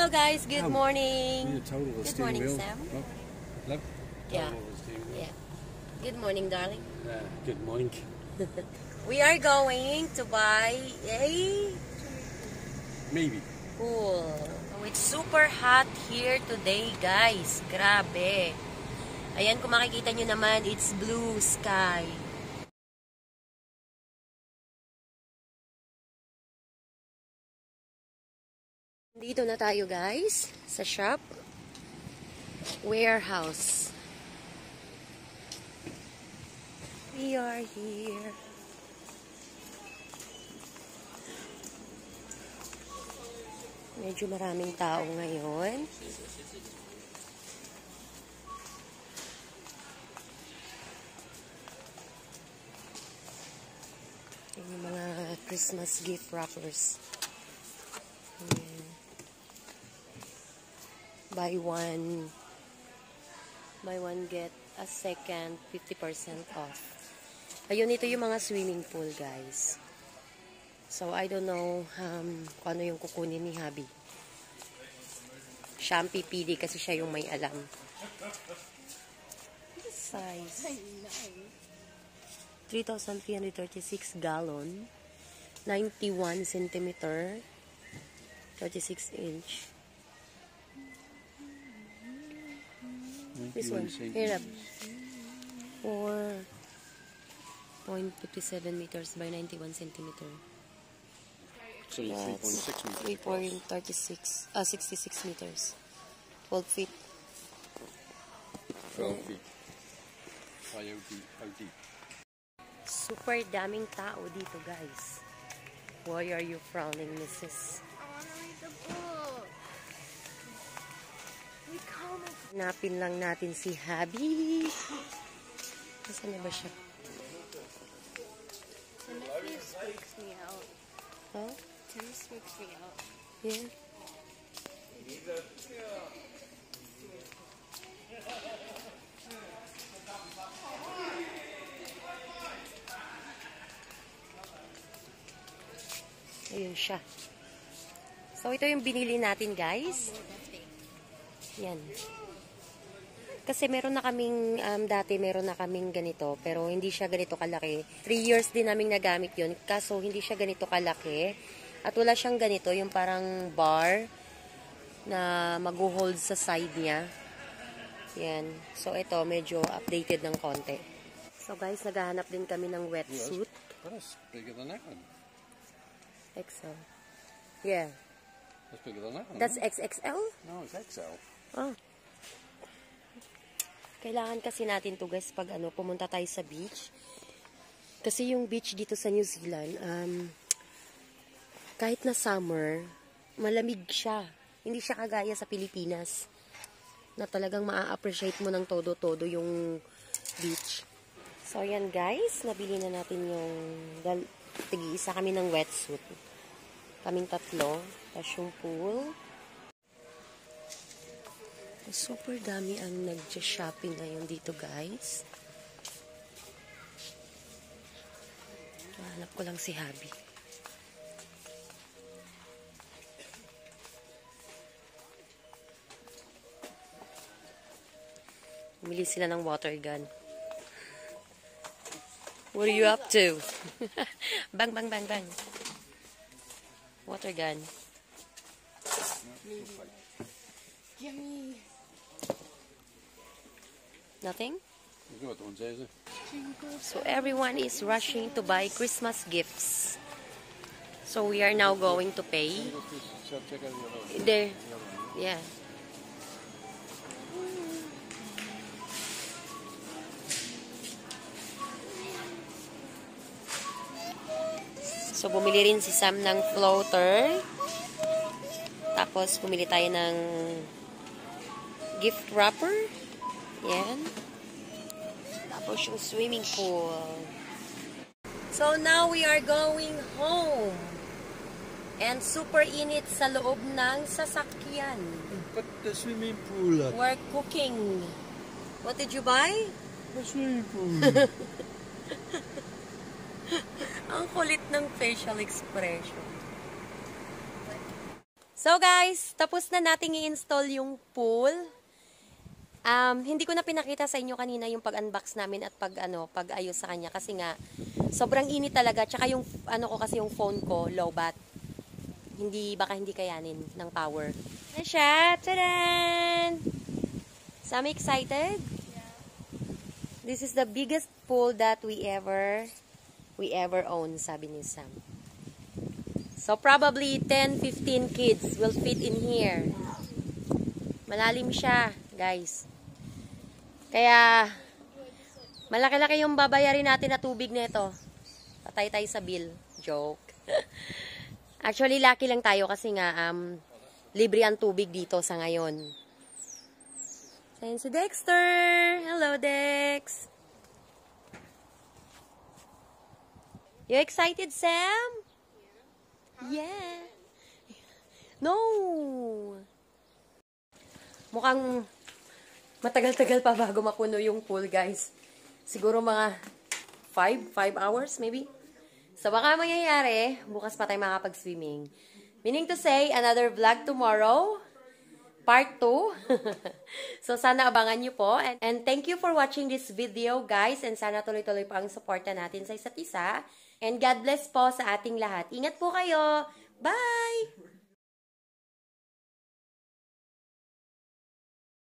Hello guys, good morning. Good morning, Sam. Look. Yeah. Yeah. Good morning, darling. Good morning. We are going to buy a Maybe. pool. Oh, it's super hot here today, guys. Grabe. Ayan, kung makikita nyo naman, it's blue sky. Dito na tayo, guys, sa shop. Warehouse. We are here. Medyo maraming tao ngayon. Yung mga Christmas gift wrappers. Ayan. Buy one get a second 50% off. Ayun, ito yung mga swimming pool, guys. So, I don't know kung ano yung kukunin ni Habi. Siya ang pipili kasi siya yung may alam. What size? 3,336 gallon. 91 centimeter. 36 inch. This one. Here up. 4.57 meters by 91 centimeter. So 3.6 meters. 66 meters. 12 feet. 12 feet. How deep? Super daming tao dito, guys. Why are you frowning, Mrs.? I want to read the book. We comic. Hanapin lang natin si Habi. Nasaan na ba siya? Timothy freaks me out. Huh? Tim freaks me out. Yeah. Ayun siya. So, ito yung binili natin, guys. Yan. Kasi meron na kaming, dati meron na kaming ganito, pero hindi siya ganito kalaki. 3 years din namin nagamit yun, kaso hindi siya ganito kalaki. At wala siyang ganito, yung parang bar na mag-hold sa side niya. Yan. So, ito, medyo updated ng konti. So, guys, naghahanap din kami ng wetsuit. That's bigger than that one. XL. Yeah. That's bigger than that one. That's XXL? No, it's XL. Oh. Kailangan kasi natin to, guys, pag pumunta tayo sa beach. Kasi yung beach dito sa New Zealand, kahit na summer, malamig siya. Hindi siya kagaya sa Pilipinas na talagang maa-appreciate mo ng todo-todo yung beach. So, yan, guys. Nabili na natin yung tig-isa kami ng wetsuit. Kaming tatlo. Tapos yung pool. Super dami ang nag-shopping ngayon dito, guys. Hanap ko lang si Habi. Bumili sila ng water gun. What are you up to? Bang, bang, bang, bang. Water gun. Gimme. Nothing? Good one, Jay. So everyone is rushing to buy Christmas gifts. So we are now going to pay. Check out the other one. There. Yeah. So bumili rin si Sam ng floater. Tapos bumili tayo ng gift wrapper. Yan. Tapos yung swimming pool. So now we are going home. And super init sa loob ng sasakyan. But the swimming pool. We're cooking. What did you buy? The swimming pool. Ang kulit ng facial expression. So guys, tapos na nating i-install yung pool. Hindi ko na pinakita sa inyo kanina yung pag-unbox namin at pag-ayos sa kanya kasi nga sobrang init talaga. Tsaka yung ko kasi yung phone ko low bat. Baka hindi kayanin ng power. Ayan siya. Tadaan! So I'm excited. This is the biggest pool that we ever own, sabi ni Sam. So probably 10-15 kids will fit in here. Malalim siya, guys. Kaya malaki-laki yung babayarin natin na tubig nito. Patay tayo sa bill. Joke. Actually, lucky lang tayo kasi nga libre ang tubig dito sa ngayon. Ayan si Dexter. Hello, Dex. You excited, Sam? Yeah. No. Mukhang matagal-tagal pa bago mapuno yung pool, guys. Siguro mga 5 hours, maybe. So, baka mangyayari, bukas pa tayo makapag-swimming. Meaning to say, another vlog tomorrow. Part 2. So, sana abangan nyo po. And thank you for watching this video, guys. And sana tuloy-tuloy po ang suporta natin sa isa't isa. And God bless po sa ating lahat. Ingat po kayo. Bye!